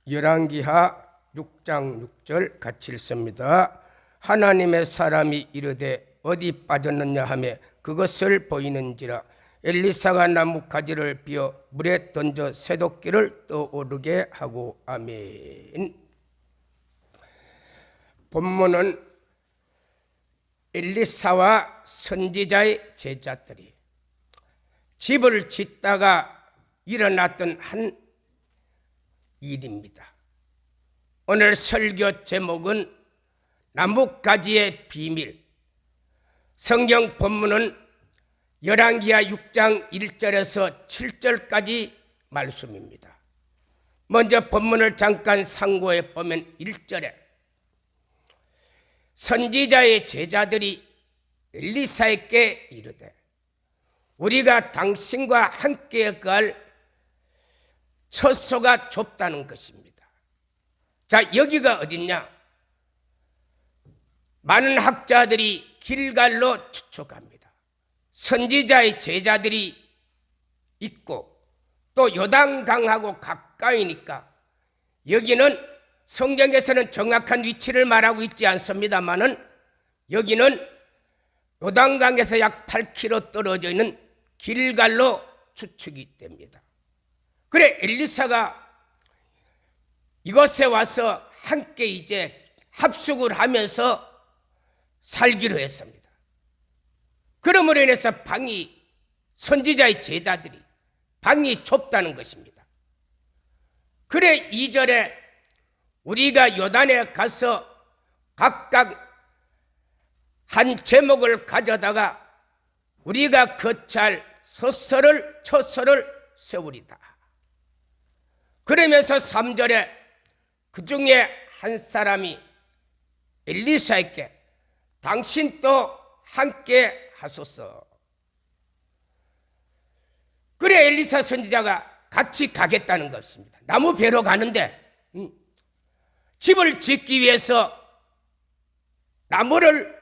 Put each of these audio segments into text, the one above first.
열왕기하 6장 6절 같이 읽습니다. 하나님의 사람이 이르되 어디 빠졌느냐 하며 그것을 보이는지라. 엘리사가 나무 가지를 비어 물에 던져 새도끼를 떠오르게 하고. 아멘. 본문은 엘리사와 선지자의 제자들이 집을 짓다가 일어났던 한 일입니다. 오늘 설교 제목은 나뭇가지의 비밀. 성경 본문은 열왕기하 6장 1절에서 7절까지 말씀입니다. 먼저 본문을 잠깐 상고해 보면 1절에 선지자의 제자들이 엘리사에게 이르되 우리가 당신과 함께 갈 처소가 좁다는 것입니다. 자, 여기가 어딨냐? 많은 학자들이 길갈로 추측합니다. 선지자의 제자들이 있고 또 요단강하고 가까이니까 여기는 성경에서는 정확한 위치를 말하고 있지 않습니다만은 여기는 요단강에서 약 8km 떨어져 있는 길갈로 추측이 됩니다. 그래 엘리사가 이곳에 와서 함께 이제 합숙을 하면서 살기로 했습니다. 그러므로 인해서 선지자의 제자들이 방이 좁다는 것입니다. 그래 2절에 우리가 요단에 가서 각각 한 제목을 가져다가 우리가 거처할 처소를 세우리다. 그러면서 3절에 그 중에 한 사람이 엘리사에게 당신도 함께 하소서. 그래 엘리사 선지자가 같이 가겠다는 것입니다. 나무 베러 가는데 집을 짓기 위해서 나무를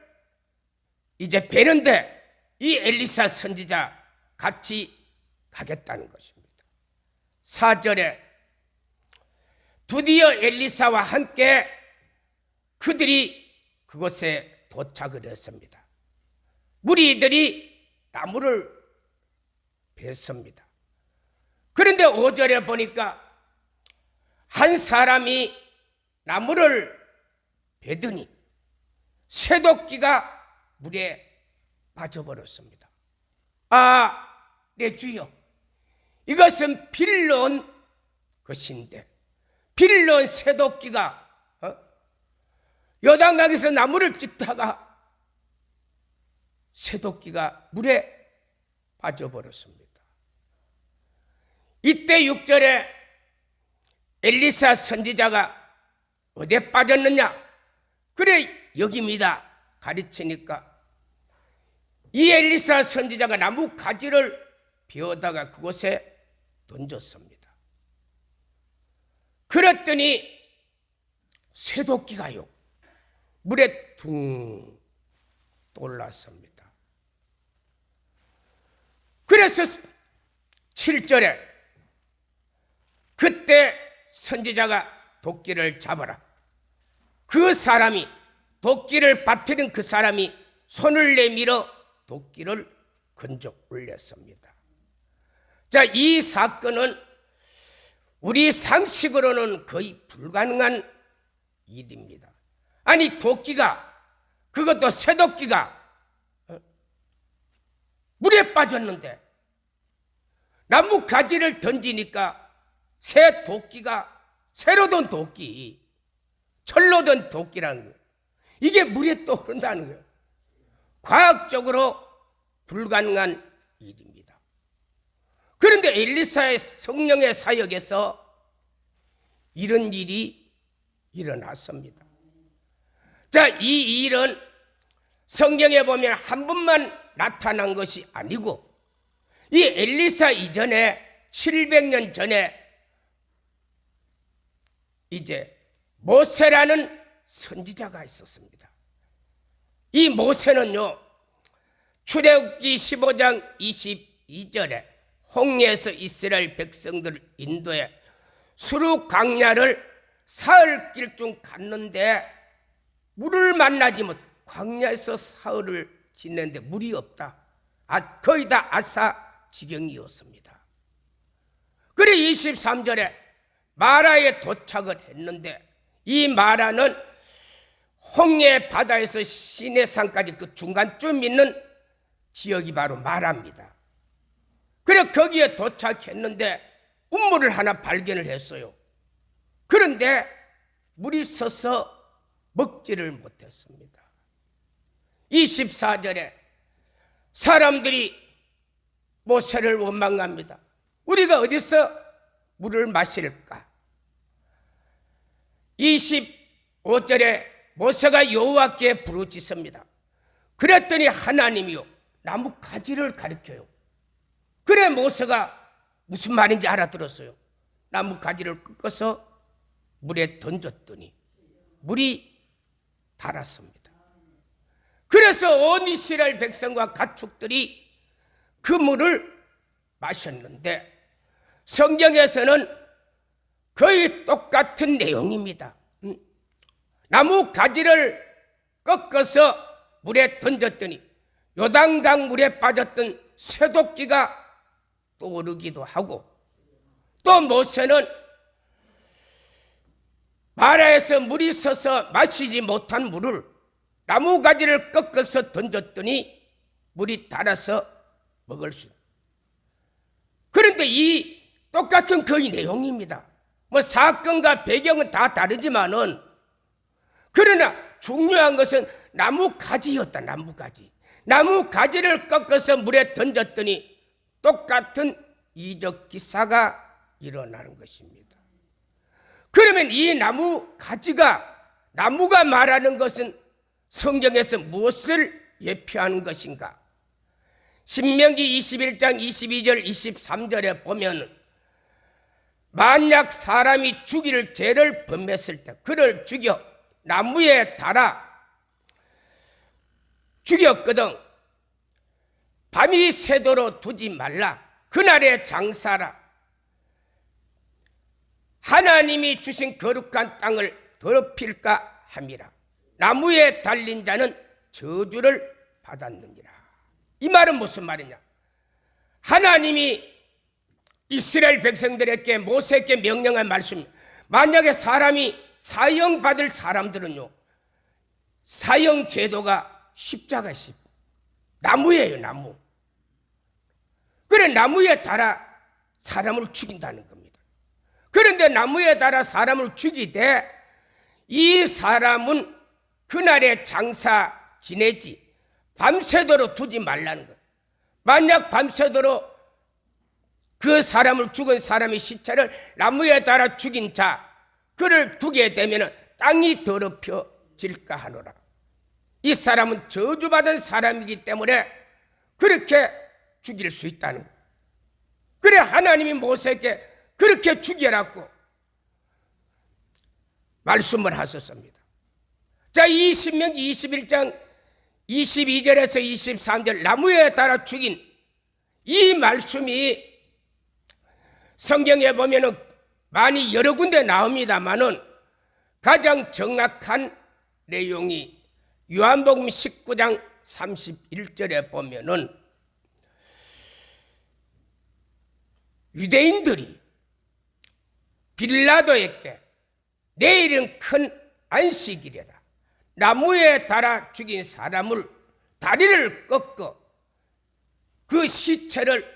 이제 베는데 이 엘리사 선지자 같이 가겠다는 것입니다. 4절에 드디어 엘리사와 함께 그들이 그곳에 도착을 했습니다. 무리들이 나무를 뱄습니다. 그런데 5절에 보니까 한 사람이 나무를 베더니 새도끼가 물에 빠져버렸습니다. 아, 내 주여, 이것은 빌려온 것인데 빌려온 새도끼가 요단강에서 나무를 찍다가 새도끼가 물에 빠져버렸습니다. 이때 6절에 엘리사 선지자가 어디에 빠졌느냐? 그래 여기입니다. 가르치니까 이 엘리사 선지자가 나무 가지를 비워다가 그곳에 던졌습니다. 그랬더니 새도끼가요 물에 둥 떠올랐습니다. 그래서 7절에 그때 선지자가 도끼를 잡아라. 그 사람이 도끼를 받들은 그 사람이 손을 내밀어 도끼를 건져 올렸습니다. 자, 이 사건은 우리 상식으로는 거의 불가능한 일입니다. 아니 도끼가, 그것도 새도끼가 물에 빠졌는데 나무 가지를 던지니까 새 도끼가, 새로 든 도끼, 철로 든 도끼라는 거예요. 이게 물에 떠오른다는 거예요. 과학적으로 불가능한 일입니다. 그런데 엘리사의 성령의 사역에서 이런 일이 일어났습니다. 자, 이 일은 성경에 보면 한 번만 나타난 것이 아니고 이 엘리사 이전에 700년 전에 이제 모세라는 선지자가 있었습니다. 이 모세는요 출애굽기 15장 22절에 홍해에서 이스라엘 백성들을 인도해 수르 광야를 사흘길 중 갔는데 물을 만나지 못, 광야에서 사흘을 지냈는데 물이 없다. 거의 다 아사 지경이었습니다. 그래 23절에 마라에 도착을 했는데, 이 마라는 홍해 바다에서 시내산까지 그 중간쯤 있는 지역이 바로 마라입니다. 그래 거기에 도착했는데 우물을 하나 발견을 했어요. 그런데 물이 서서 먹지를 못했습니다. 24절에 사람들이 모세를 원망합니다. 우리가 어디서 물을 마실까? 25절에 모세가 여호와께 부르짖습니다. 그랬더니 하나님이요 나무 가지를 가리켜요. 그래 모세가 무슨 말인지 알아들었어요. 나무 가지를 꺾어서 물에 던졌더니 물이 달았습니다. 그래서 온 이스라엘 백성과 가축들이 그 물을 마셨는데, 성경에서는 거의 똑같은 내용입니다. 나무 가지를 꺾어서 물에 던졌더니 요단강 물에 빠졌던 쇠독기가 떠오르기도 하고, 또 모세는 마라에서 물이 서서 마시지 못한 물을 나무 가지를 꺾어서 던졌더니 물이 달아서 먹을 수 있다. 그런데 이 똑같은 거의 내용입니다. 사건과 배경은 다 다르지만은, 그러나 중요한 것은 나무 가지였다. 나무 가지. 나무 가지를 꺾어서 물에 던졌더니 똑같은 이적 기사가 일어나는 것입니다. 그러면 이 나무 가지가, 나무가 말하는 것은 성경에서 무엇을 예표하는 것인가? 신명기 21장 22절 23절에 보면, 만약 사람이 죽일 죄를 범했을 때 그를 죽여 나무에 달아 죽였거든 밤이 새도록 두지 말라. 그날의 장사라. 하나님이 주신 거룩한 땅을 더럽힐까 함이라. 나무에 달린 자는 저주를 받았느니라. 이 말은 무슨 말이냐? 하나님이 이스라엘 백성들에게 모세에게 명령한 말씀, 만약에 사람이 사형받을 사람들은요, 사형 제도가 십자가 나무예요. 나무. 그래 나무에 달아 사람을 죽인다는 겁니다. 그런데 나무에 달아 사람을 죽이되 이 사람은 그날의 장사 지내지 밤새도록 두지 말라는 것. 만약 밤새도록 그 사람을 죽은 사람의 시체를 나무에 달아 죽인 자, 그를 두게 되면 땅이 더럽혀질까 하노라. 이 사람은 저주받은 사람이기 때문에 그렇게 죽일 수 있다는 거예요. 그래 하나님이 모세에게 그렇게 죽여라고 말씀을 하셨습니다. 자, 이 신명기 21장 22절에서 23절 나무에 달아 죽인 이 말씀이 성경에 보면은 많이 여러 군데 나옵니다만은 가장 정확한 내용이 요한복음 19장 31절에 보면은 유대인들이 빌라도에게 내일은 큰 안식일이다. 나무에 달아 죽인 사람을 다리를 꺾어 그 시체를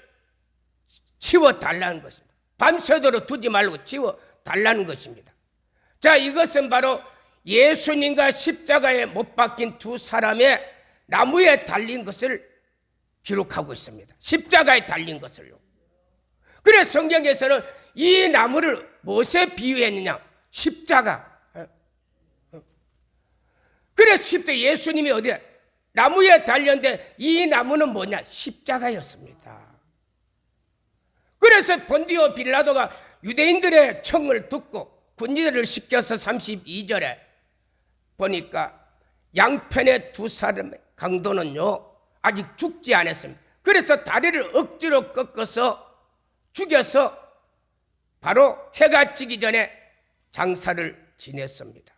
치워달라는 것입니다. 밤새도록 두지 말고 치워달라는 것입니다. 자, 이것은 바로 예수님과 십자가에 못 박힌 두 사람의 나무에 달린 것을 기록하고 있습니다. 십자가에 달린 것을요. 그래서 성경에서는 이 나무를 무엇에 비유했느냐? 십자가. 그래서 예수님이 어디에 나무에 달렸는데 이 나무는 뭐냐? 십자가였습니다. 그래서 본디오 빌라도가 유대인들의 청을 듣고 군인들을 시켜서 32절에 보니까 양편의 두 사람의 강도는요 아직 죽지 않았습니다. 그래서 다리를 억지로 꺾어서 죽여서 바로 해가 지기 전에 장사를 지냈습니다.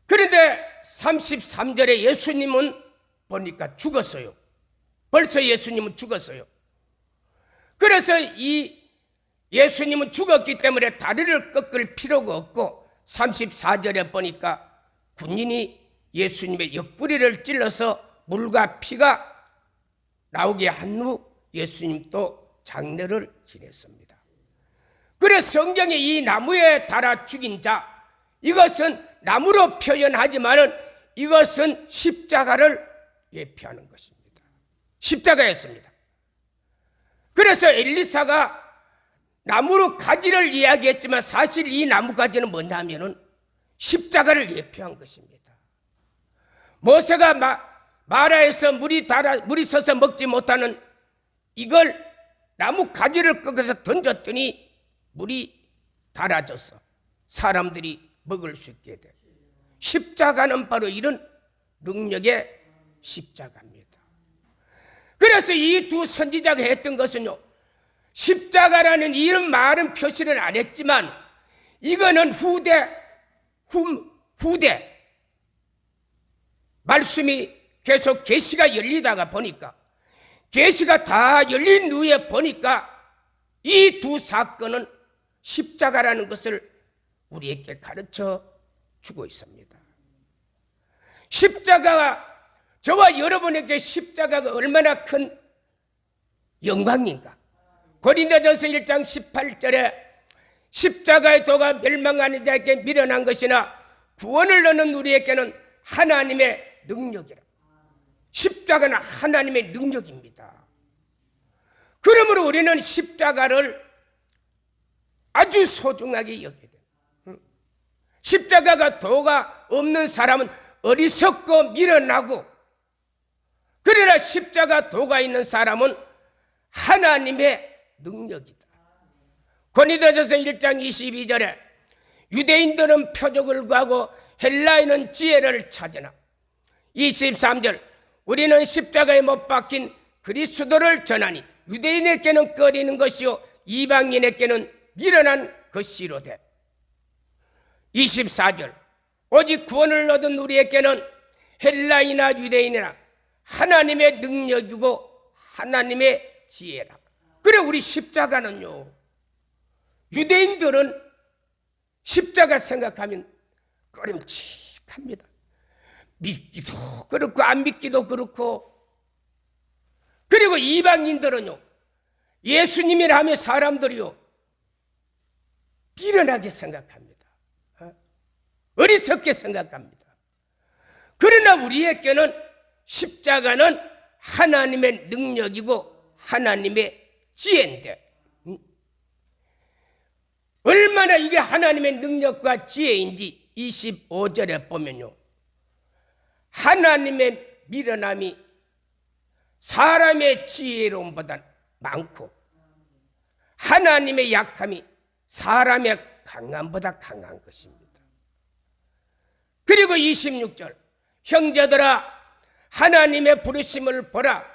그런데 33절에 예수님은 보니까 죽었어요. 벌써 예수님은 죽었어요. 그래서 이 예수님은 죽었기 때문에 다리를 꺾을 필요가 없고 34절에 보니까 군인이 예수님의 옆구리를 찔러서 물과 피가 나오게 한 후 예수님도 장례를 지냈습니다. 그래서 성경에 이 나무에 달아 죽인 자, 이것은 나무로 표현하지만 이것은 십자가를 예표하는 것입니다. 십자가였습니다. 그래서 엘리사가 나무로 가지를 이야기했지만 사실 이 나무 가지는 뭐냐면은 십자가를 예표한 것입니다. 모세가 마라에서 물이 서서 먹지 못하는 이걸 나무 가지를 꺾어서 던졌더니 물이 달아져서 사람들이 먹을 수 있게 돼. 십자가는 바로 이런 능력의 십자가입니다. 그래서 이 두 선지자가 했던 것은요, 십자가라는 이런 말은 표시를 안 했지만 이거는 후대 말씀이 계속 계시가 열리다가 보니까 계시가 다 열린 후에 보니까 이 두 사건은 십자가라는 것을 우리에게 가르쳐 주고 있습니다. 십자가가 저와 여러분에게 십자가가 얼마나 큰 영광인가. 고린도전서 1장 18절에 십자가의 도가 멸망하는 자에게 미련한 것이나 구원을 얻는 우리에게는 하나님의 능력이라. 십자가는 하나님의 능력입니다. 그러므로 우리는 십자가를 아주 소중하게 여겨야 돼요. 십자가가 도가 없는 사람은 어리석고 미련하고, 그러나 십자가 도가 있는 사람은 하나님의 능력이다. 고린도전서 1장 22절에 유대인들은 표적을 구하고 헬라인은 지혜를 찾으나, 23절 우리는 십자가에 못 박힌 그리스도를 전하니 유대인에게는 꺼리는 것이요 이방인에게는 미련한 것이로되, 24절 오직 구원을 얻은 우리에게는 헬라이나 유대인이나 하나님의 능력이고 하나님의 지혜라. 그래 우리 십자가는요, 유대인들은 십자가 생각하면 꺼림칙합니다. 믿기도 그렇고 안 믿기도 그렇고. 그리고 이방인들은요, 예수님이라 하면 사람들이요 미련하게 생각합니다. 어리석게 생각합니다. 그러나 우리에게는 십자가는 하나님의 능력이고 하나님의 지혜인데, 얼마나 이게 하나님의 능력과 지혜인지 25절에 보면요, 하나님의 미련함이 사람의 지혜로움보다 많고 하나님의 약함이 사람의 강함보다 강한 것입니다. 그리고 26절 형제들아 하나님의 부르심을 보라.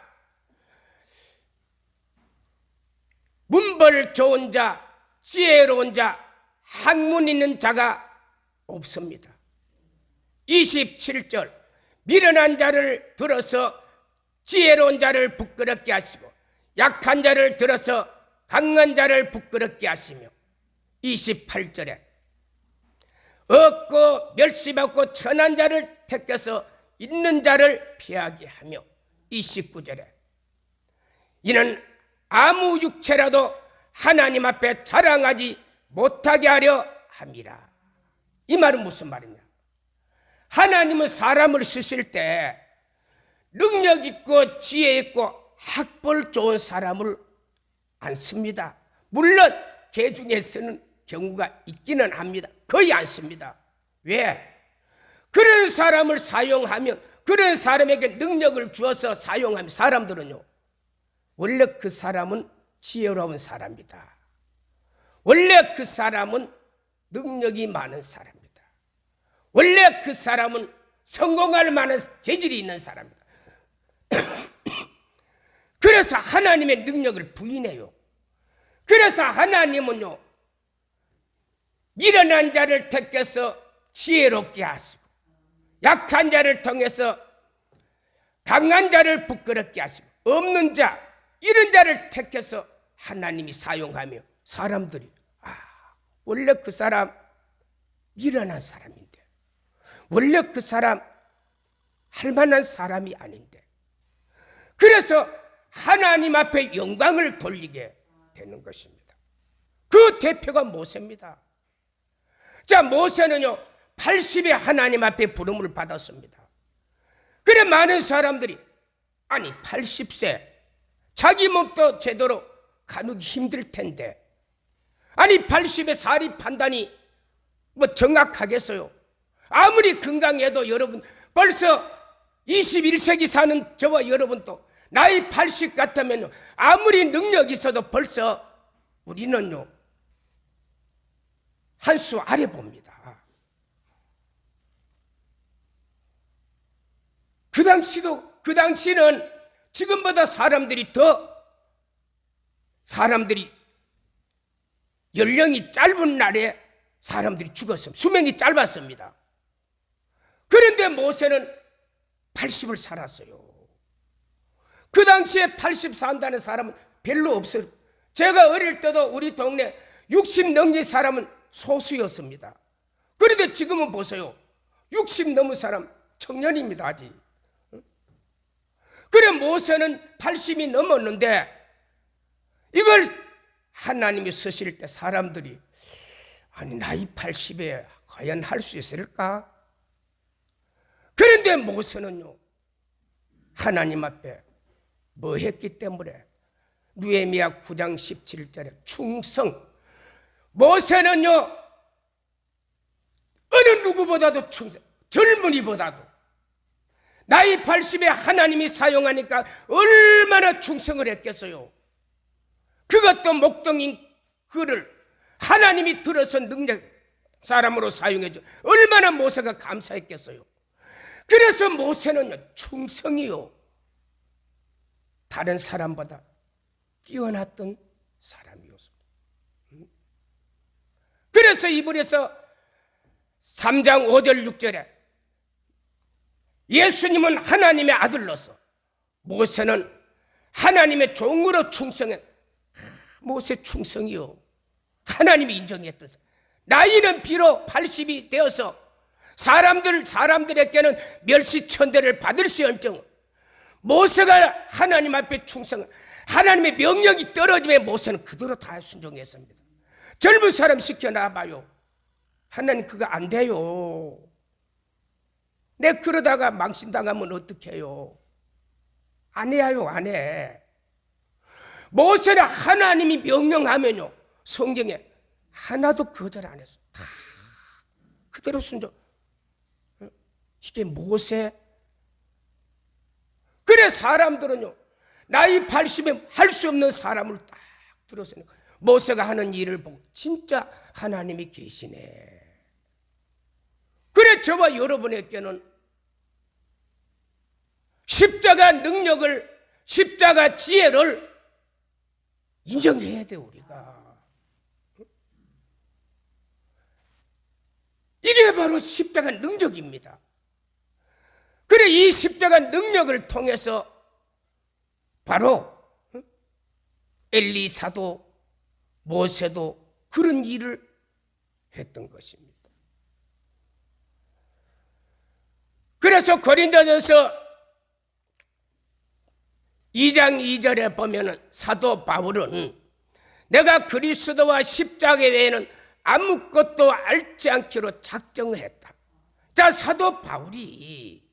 문벌 좋은 자, 지혜로운 자, 학문 있는 자가 없습니다. 27절 미련한 자를 들어서 지혜로운 자를 부끄럽게 하시고 약한 자를 들어서 강한 자를 부끄럽게 하시며, 28절에 없고 멸시받고 천한 자를 택해서 있는 자를 피하게 하며, 29절에 이는 아무 육체라도 하나님 앞에 자랑하지 못하게 하려 함이라. 이 말은 무슨 말이냐? 하나님은 사람을 쓰실 때 능력 있고 지혜 있고 학벌 좋은 사람을 안 씁니다. 물론 개 중에 쓰는 경우가 있기는 합니다. 거의 안 씁니다. 왜? 그런 사람을 사용하면, 그런 사람에게 능력을 주어서 사용하면 사람들은요, 원래 그 사람은 지혜로운 사람이다. 원래 그 사람은 능력이 많은 사람이다. 원래 그 사람은 성공할 만한 재질이 있는 사람이다. 그래서 하나님의 능력을 부인해요. 그래서 하나님은요, 미련한 자를 택해서 지혜롭게 하시고 약한 자를 통해서 강한 자를 부끄럽게 하시고 없는 자 이런 자를 택해서 하나님이 사용하며 사람들이 원래 그 사람 미련한 사람인데 원래 그 사람 할 만한 사람이 아닌데 그래서 하나님 앞에 영광을 돌리게 되는 것입니다. 그 대표가 모세입니다. 자, 모세는요 80에 하나님 앞에 부름을 받았습니다. 그래 많은 사람들이 아니 80세 자기 몸도 제대로 가누기 힘들 텐데 아니 80에 사리 판단이 뭐 정확하겠어요? 아무리 건강해도 여러분 벌써 21세기 사는 저와 여러분도 나이 80 같으면 아무리 능력이 있어도 벌써 우리는요 한 수 아래 봅니다. 그 당시는 지금보다 사람들이 연령이 짧은 날에 사람들이 죽었습니다. 수명이 짧았습니다. 그런데 모세는 80을 살았어요. 그 당시에 80 산다는 사람은 별로 없어요. 제가 어릴 때도 우리 동네 60 넘는 사람은 소수였습니다. 그런데 지금은 보세요. 60 넘은 사람 청년입니다. 아직. 그래 모세는 80이 넘었는데 이걸 하나님이 쓰실 때 사람들이 아니 나이 80에 과연 할 수 있을까? 그런데 모세는요 하나님 앞에 뭐 했기 때문에 느헤미야 9장 17절에 충성. 모세는요 어느 누구보다도 충성, 젊은이보다도 나이 80에 하나님이 사용하니까 얼마나 충성을 했겠어요. 그것도 목동인 그를 하나님이 들어서 능력 사람으로 사용해 줘 얼마나 모세가 감사했겠어요. 그래서 모세는요 충성이요 다른 사람보다 뛰어났던 사람이었습니다. 그래서 이불에서 3장 5절 6절에 예수님은 하나님의 아들로서 모세는 하나님의 종으로 충성해. 모세 충성이요 하나님이 인정했던 나이는 비록 80이 되어서 사람들에게는 멸시천대를 받을지언정 모세가 하나님 앞에 충성 하나님의 명령이 떨어지면 모세는 그대로 다 순종했습니다. 젊은 사람 시켜놔봐요. 하나님 그거 안 돼요. 내 그러다가 망신당하면 어떡해요? 안 해요. 안 해. 모세는 하나님이 명령하면요 성경에 하나도 거절 안 했어. 다 그대로 순종. 이게 모세. 그래 사람들은요 나이 80에 할 수 없는 사람을 딱 들었어요. 모세가 하는 일을 보고 진짜 하나님이 계시네. 그래 저와 여러분에게는 십자가 능력을 십자가 지혜를 인정해야 돼 우리가. 이게 바로 십자가 능력입니다. 그래 이 십자가 능력을 통해서 바로 엘리사도 모세도 그런 일을 했던 것입니다. 그래서 고린도전서 2장 2절에 보면 사도 바울은 내가 그리스도와 십자가 외에는 아무것도 알지 않기로 작정했다. 자, 사도 바울이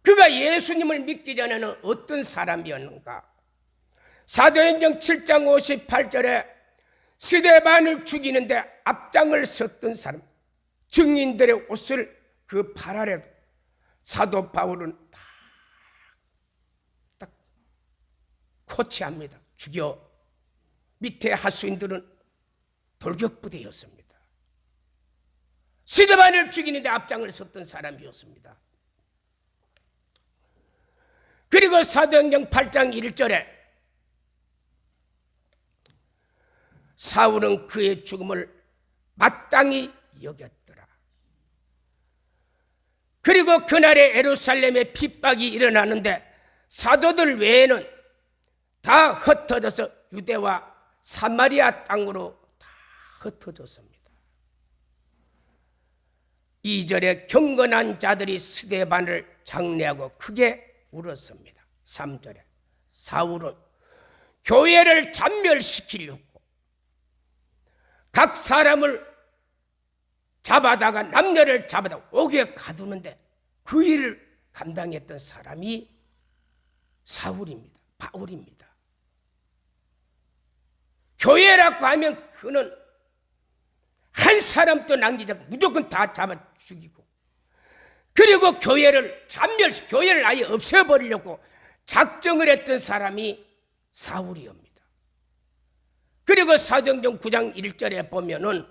그가 예수님을 믿기 전에는 어떤 사람이었는가? 사도행전 7장 58절에 스데반을 죽이는데 앞장을 섰던 사람, 증인들의 옷을 그 발 아래 사도 바울은 딱 코치합니다. 죽여. 밑에 하수인들은 돌격부대였습니다. 스데반을 죽이는데 앞장을 섰던 사람이었습니다. 그리고 사도행전 8장 1절에 사울은 그의 죽음을 마땅히 여겼더라. 그리고 그날에 예루살렘에 핍박이 일어나는데 사도들 외에는 다 흩어져서 유대와 사마리아 땅으로 다 흩어졌습니다. 2절에 경건한 자들이 스데반을 장례하고 크게 울었습니다. 3절에 사울은 교회를 잔멸시키려고 각 사람을 잡아다가 남녀를 잡아다가 옥에 가두는데 그 일을 감당했던 사람이 사울입니다. 바울입니다. 교회라고 하면 그는 한 사람도 남기지 않고 무조건 다 잡아 죽이고, 그리고 교회를 교회를 아예 없애버리려고 작정을 했던 사람이 사울이옵니다. 그리고 사도행전 9장 1절에 보면은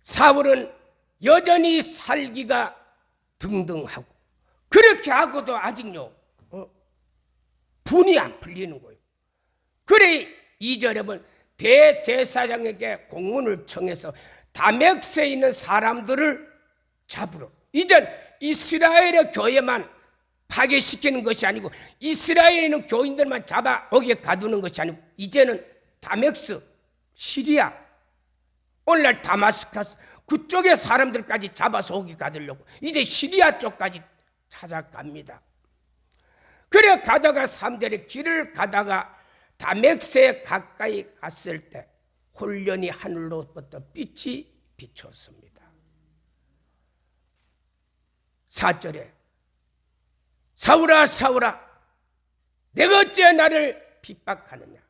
사울은 여전히 살기가 등등하고, 그렇게 하고도 아직요 분이 안 풀리는 거예요. 그래 2절에 보면 대제사장에게 공문을 청해서 다메섹에 있는 사람들을 잡으러, 이젠 이스라엘의 교회만 파괴시키는 것이 아니고 이스라엘에 있는 교인들만 잡아 옥에 가두는 것이 아니고 이제는 다메섹, 시리아, 오늘날 다마스커스 그쪽의 사람들까지 잡아서 옥에 가두려고 이제 시리아 쪽까지 찾아갑니다. 그래 가다가 3절에 길을 가다가 다메섹에 가까이 갔을 때 홀련히 하늘로부터 빛이 비쳤습니다. 4절에 사울아 사울아 내가 어찌 나를 핍박하느냐.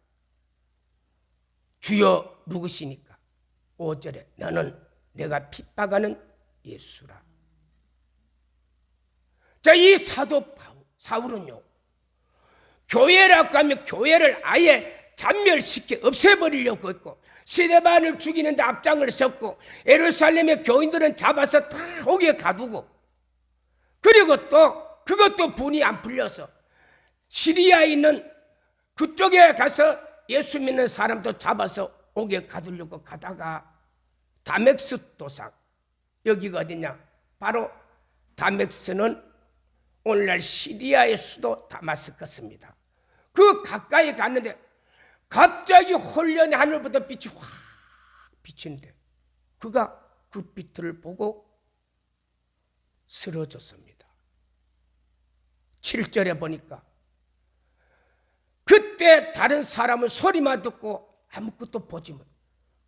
주여 누구시니까. 5절에 너는 내가 핍박하는 예수라. 자, 이 사도 사울은요 교회라고 하면 교회를 아예 잔멸시켜 없애버리려고 했고, 스데반을 죽이는데 앞장을 섰고, 예루살렘의 교인들은 잡아서 다 옥에 가두고, 그리고 또 그것도 분이 안 풀려서 시리아에 있는 그쪽에 가서 예수 믿는 사람도 잡아서 옥에 가두려고 가다가 다메섹 도상, 여기가 어디냐, 바로 다메섹은 오늘날 시리아의 수도 다마스커스입니다. 그 가까이 갔는데 갑자기 홀련히 하늘부터 빛이 확 비치는데 그가 그 빛을 보고 쓰러졌습니다. 7절에 보니까 그때 다른 사람은 소리만 듣고 아무것도 보지 못.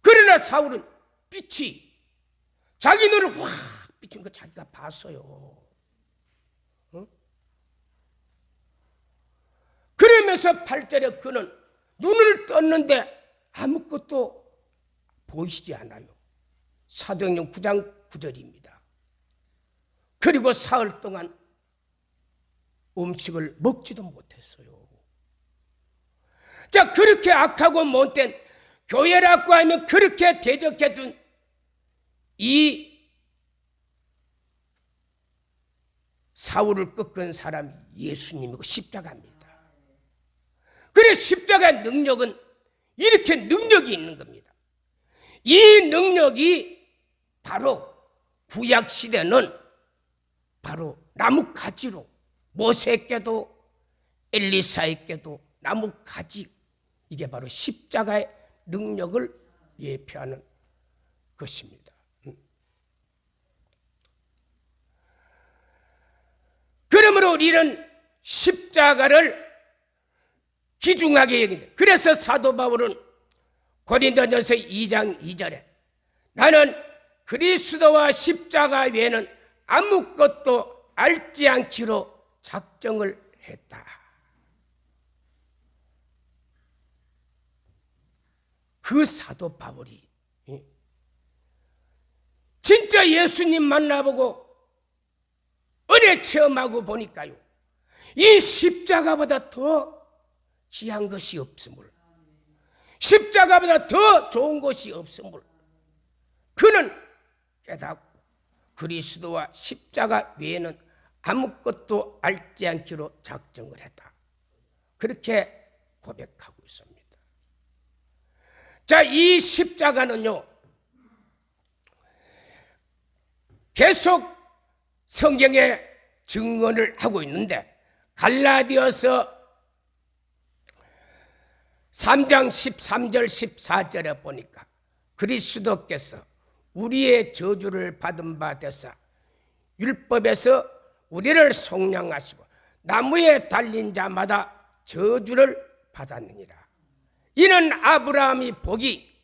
그러나 사울은 빛이 자기 눈을 확 비춘 거 자기가 봤어요. 그러면서 8절에 그는 눈을 떴는데 아무것도 보이지 않아요. 사도행전 9장 9절입니다. 그리고 사흘 동안 음식을 먹지도 못했어요. 자, 그렇게 악하고 못된 교회라고 하면 그렇게 대적해둔 이 사울을 꺾은 사람이 예수님이고 십자가입니다. 그래 십자가 능력은 이렇게 능력이 있는 겁니다. 이 능력이 바로 구약시대는 바로 나뭇가지로 모세에게도 엘리사에게도 나뭇가지, 이게 바로 십자가의 능력을 예표하는 것입니다. 그러므로 우리는 십자가를 귀중하게 여긴다. 그래서 사도 바울은 고린도전서 2장 2절에 나는 그리스도와 십자가 외에는 아무것도 알지 않기로 작정을 했다. 그 사도 바울이 진짜 예수님 만나보고 은혜 체험하고 보니까요, 이 십자가보다 더 귀한 것이 없음을, 십자가보다 더 좋은 것이 없음을 그는 깨닫고 그리스도와 십자가 외에는 아무것도 알지 않기로 작정을 했다. 그렇게 고백하고 있습니다. 자, 이 십자가는요, 계속 성경에 증언을 하고 있는데, 갈라디아서 3장 13절 14절에 보니까 그리스도께서 우리의 저주를 받은 바 되사 율법에서 우리를 속량하시고 나무에 달린 자마다 저주를 받았느니라. 이는 아브라함이 복이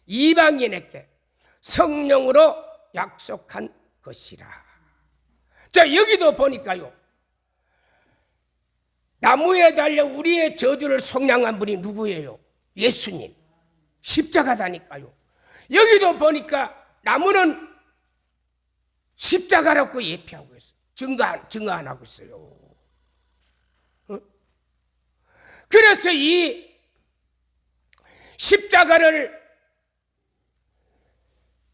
이방인에게 성령으로 약속한 것이라. 자, 여기도 보니까요, 나무에 달려 우리의 저주를 속량한 분이 누구예요? 예수님. 십자가다니까요. 여기도 보니까 나무는 십자가라고 예표하고 있어요. 증거 안 하고 있어요. 그래서 이 십자가를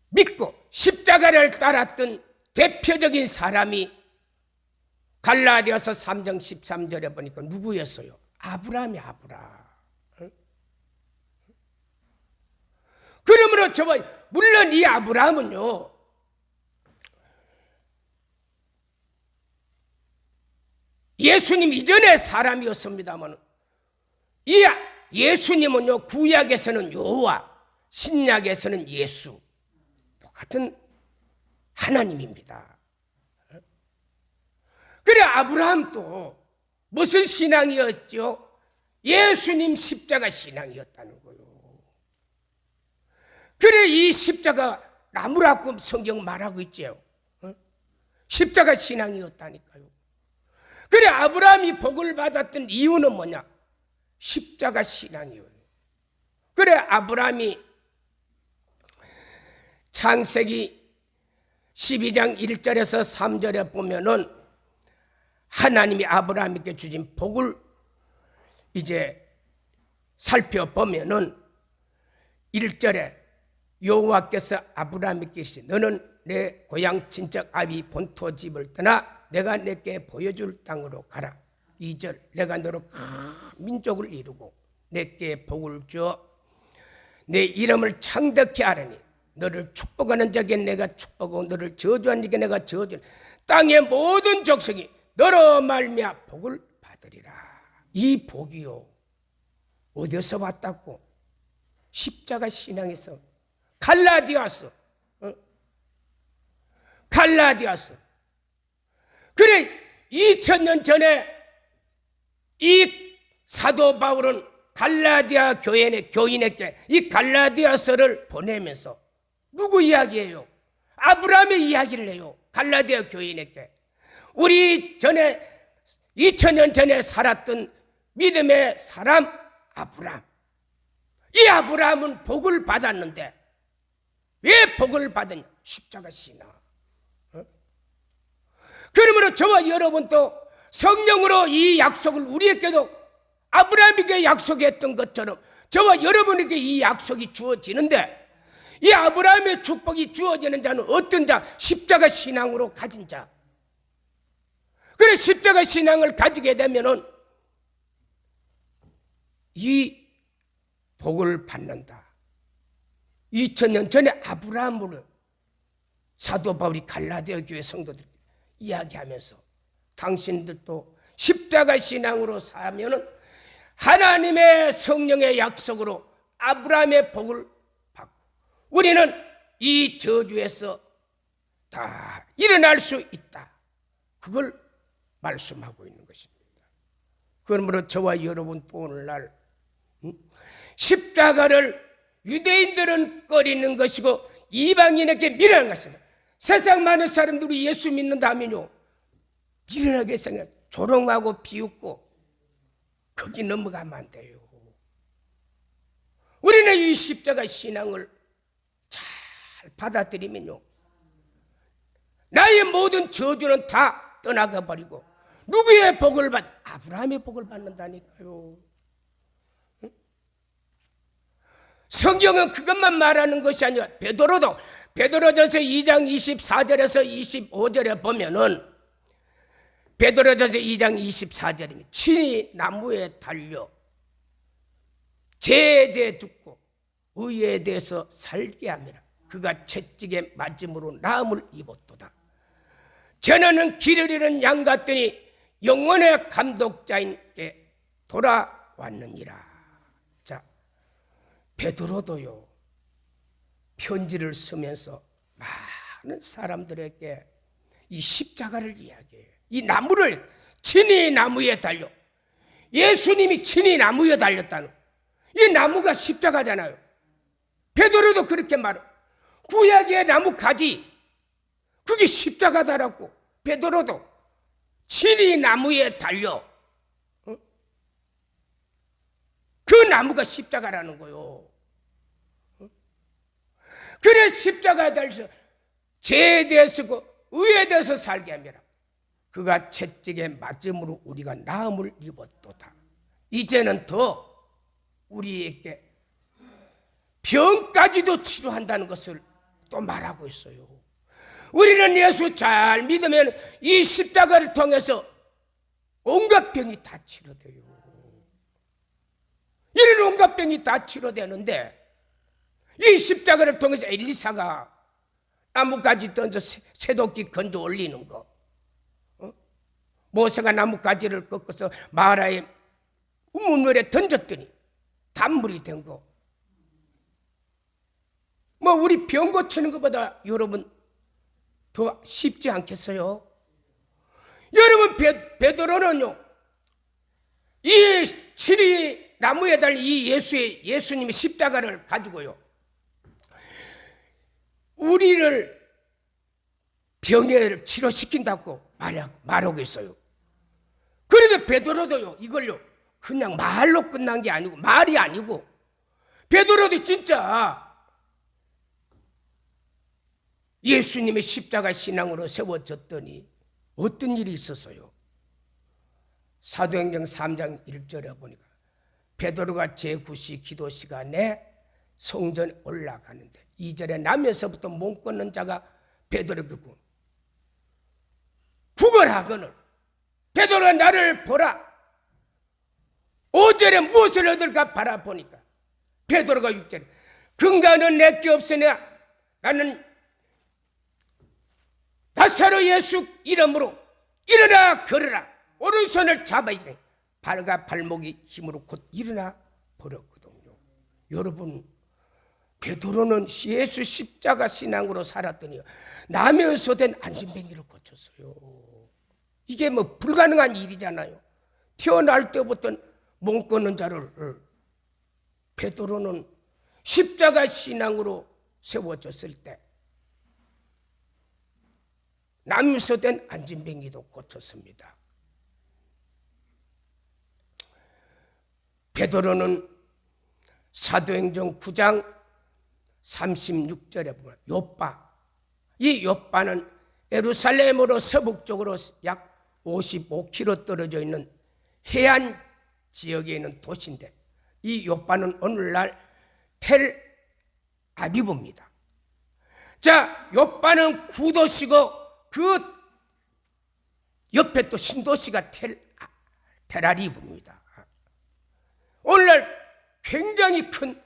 믿고 십자가를 따랐던 대표적인 사람이 갈라디아서 3장 13절에 보니까 누구였어요? 아브라함이 아브라함. 그러므로 물론 이 아브라함은요, 예수님 이전의 사람이었습니다만, 이 예수님은요, 구약에서는 여호와, 신약에서는 예수, 똑같은 하나님입니다. 그래, 아브라함도 무슨 신앙이었죠? 예수님 십자가 신앙이었다는 거예요. 그래, 이 십자가 나무라고 성경 말하고 있죠. 십자가 신앙이었다니까요. 그래, 아브라함이 복을 받았던 이유는 뭐냐? 십자가 신앙이에요. 그래, 아브라함이 창세기 12장 1절에서 3절에 보면은 하나님이 아브라함에게 주신 복을 이제 살펴보면은 1절에 여호와께서 아브라함에게 이르시되 너는 내 고향 친척 아비 본토 집을 떠나 내가 내게 보여줄 땅으로 가라. 2절 내가 너로 큰 민족을 이루고 내게 복을 주어 내 이름을 창덕히 하라니 너를 축복하는 자에게 내가 축복하고 너를 저주하는 자에게 내가 저주하니 땅의 모든 족속이 너로 말미암아 복을 받으리라. 이 복이요, 어디서 왔다고? 십자가 신앙에서. 갈라디아서. 갈라디아서. 그래, 2000년 전에 이 사도 바울은 갈라디아 교인에게 이 갈라디아서를 보내면서 누구 이야기예요? 아브라함의 이야기를 해요. 갈라디아 교인에게. 우리 전에 2000년 전에 살았던 믿음의 사람 아브라함. 이 아브라함은 복을 받았는데 왜 복을 받았냐? 십자가 신앙. 그러므로 저와 여러분도 성령으로 이 약속을 우리에게도 아브라함에게 약속했던 것처럼 저와 여러분에게 이 약속이 주어지는데, 이 아브라함의 축복이 주어지는 자는 어떤 자? 십자가 신앙으로 가진 자. 그래, 십자가 신앙을 가지게 되면은 이 복을 받는다. 2000년 전에 아브라함으로 사도 바울이 갈라디아 교회 성도들 이야기하면서 당신들도 십자가 신앙으로 살면은 하나님의 성령의 약속으로 아브라함의 복을 받고 우리는 이 저주에서 다 일어날 수 있다. 그걸 말씀하고 있는 것입니다. 그러므로 저와 여러분 또 오늘날 십자가를 유대인들은 꺼리는 것이고 이방인에게 미련한 것이다. 세상 많은 사람들이 예수 믿는다 하면요, 미련하게 생각, 조롱하고 비웃고 거기 넘어가면 안 돼요. 우리는 이 십자가 신앙을 잘 받아들이면요, 나의 모든 저주는 다 떠나가 버리고 누구의 복을 아브라함의 복을 받는다니까요. 성경은 그것만 말하는 것이 아니라 베드로전서 2장 24절에서 25절에 보면은 베드로전서 2장 24절입니다. 친히 나무에 달려 제재 듣고 의에 대해서 살게 함이라. 그가 채찍에 맞음으로 나음을 입었도다. 전에는 길을 잃은 양 같더니 영원의 감독자인께 돌아왔느니라. 자, 베드로도요, 편지를 쓰면서 많은 사람들에게 이 십자가를 이야기해요. 이 나무를 친히 나무에 달려, 예수님이 친히 나무에 달렸다는, 이 나무가 십자가잖아요. 베드로도 그렇게 말해요. 구약의 나무 가지, 그게 십자가다라고. 베드로도 친히 나무에 달려, 그 나무가 십자가라는 거요. 그래 십자가에 달려서 죄에 대해서 의에 대해서 살게 함이라. 그가 채찍에 맞음으로 우리가 나음을 입었도다. 이제는 더 우리에게 병까지도 치료한다는 것을 또 말하고 있어요. 우리는 예수 잘 믿으면 이 십자가를 통해서 온갖 병이 다 치료돼요. 이런 온갖 병이 다 치료되는데, 이 십자가를 통해서 엘리사가 나뭇가지 던져 새도끼 건져 올리는 거, 모세가 나뭇가지를 꺾어서 마라의 우물물에 던졌더니 단물이 된 거, 뭐 우리 병 고치는 것보다 여러분 더 쉽지 않겠어요? 여러분, 베드로는요, 이 친히 나무에 달린 이 예수님의 십자가를 가지고요, 우리를 병을 치료시킨다고 말하고 있어요. 그런데 베드로도요, 이걸요, 그냥 말로 끝난 게 아니고, 말이 아니고, 베드로도 진짜 예수님의 십자가 신앙으로 세워졌더니 어떤 일이 있었어요? 사도행전 3장 1절에 보니까 베드로가 제9시 기도 시간에 성전에 올라가는데 2절에 나면서부터 몸 걷는 자가 베드로고 구걸하거늘 베드로가 나를 보라. 5절에 무엇을 얻을까 바라보니까 베드로가 6절에 근간은 내게 없으니 나는 나사로 예수 이름으로 일어나 걸으라. 오른손을 잡아 이르니 발과 발목이 힘으로 곧 일어나 버렸거든요. 여러분, 베드로는 예수 십자가 신앙으로 살았더니 나면서 된 안진뱅이를 고쳤어요. 이게 뭐 불가능한 일이잖아요. 태어날 때부터 몸 걷는 자를 베드로는 십자가 신앙으로 세워졌을 때 나면서 된 안진뱅이도 고쳤습니다. 베드로는 사도행전 9장 36절에 보면 요빠, 이 요빠는 예루살렘으로 서북쪽으로 약 55km 떨어져 있는 해안 지역에 있는 도시인데, 이 요빠는 오늘날 텔 아비브입니다. 자, 요빠는 구도시고 그 옆에 또 신도시가 텔아비브입니다. 오늘날 굉장히 큰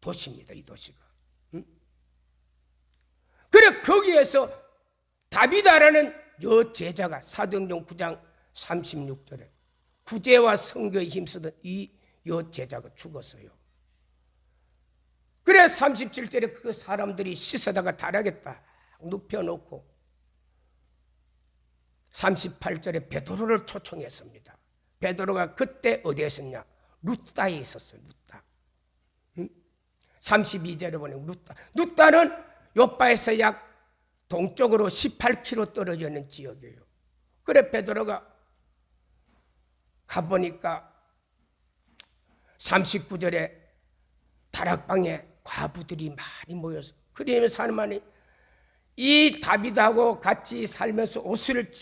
도시입니다, 이 도시가. 그래, 거기에서 다비다라는 여제자가 사도행전 9장 36절에 구제와 선교에 힘쓰던 이 여제자가 죽었어요. 그래 37절에 그 사람들이 씻어다가 다락에 딱 눕혀놓고 38절에 베드로를 초청했습니다. 베드로가 그때 어디에 있었냐? 루다에 있었어요. 루다. 32절에 보면 루다는 요빠에서 약 동쪽으로 18km 떨어져 있는 지역이에요. 그래 베드로가 가보니까 39절에 다락방에 과부들이 많이 모여서, 그러면서 사람만이 이 다윗하고 같이 살면서 옷을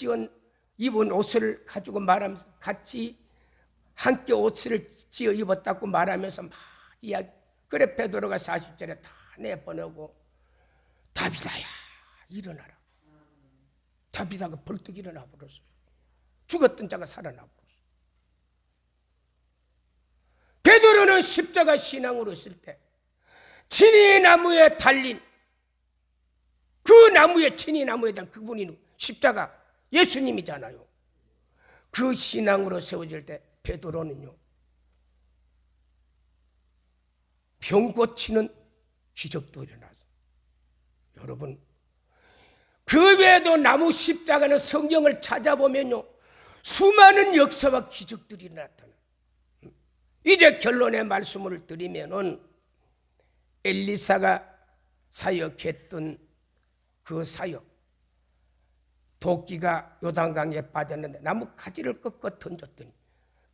입은 옷을 가지고 말하면서 같이 함께 옷을 지어 입었다고 말하면서 막 이야기. 그래 베드로가 40절에 다 내보내고 다윗아야 일어나라. 다윗아가 벌떡 일어나 버렸어요. 죽었던 자가 살아나 버렸어요. 베드로는 십자가 신앙으로 있을 때 진이 나무에 달린 그 나무에, 진이 나무에 달린 그분이 십자가 예수님이잖아요. 그 신앙으로 세워질 때 베드로는요, 병 고치는 기적도 일어나서, 여러분 그 외에도 나무 십자가는 성경을 찾아보면요 수많은 역사와 기적들이 나타나요. 이제 결론의 말씀을 드리면은 엘리사가 사역했던 그 사역, 도끼가 요단강에 빠졌는데 나무 가지를 꺾어 던졌더니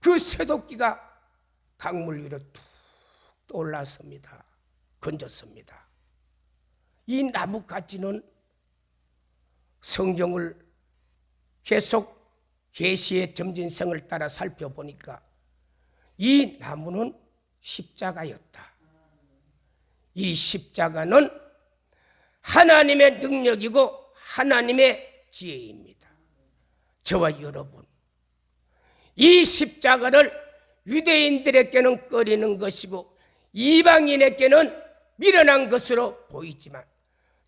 그 쇠도끼가 강물 위로 툭 떠올랐습니다. 건졌습니다. 이 나무 가지는 성경을 계속 계시의 점진성을 따라 살펴보니까 이 나무는 십자가였다. 이 십자가는 하나님의 능력이고 하나님의 지혜입니다. 저와 여러분, 이 십자가를 유대인들에게는 꺼리는 것이고 이방인에게는 미련한 것으로 보이지만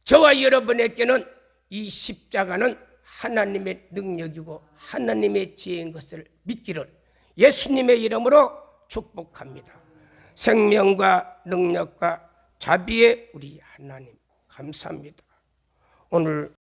저와 여러분에게는 이 십자가는 하나님의 능력이고 하나님의 지혜인 것을 믿기를 예수님의 이름으로 축복합니다. 생명과 능력과 자비의 우리 하나님 감사합니다. 오늘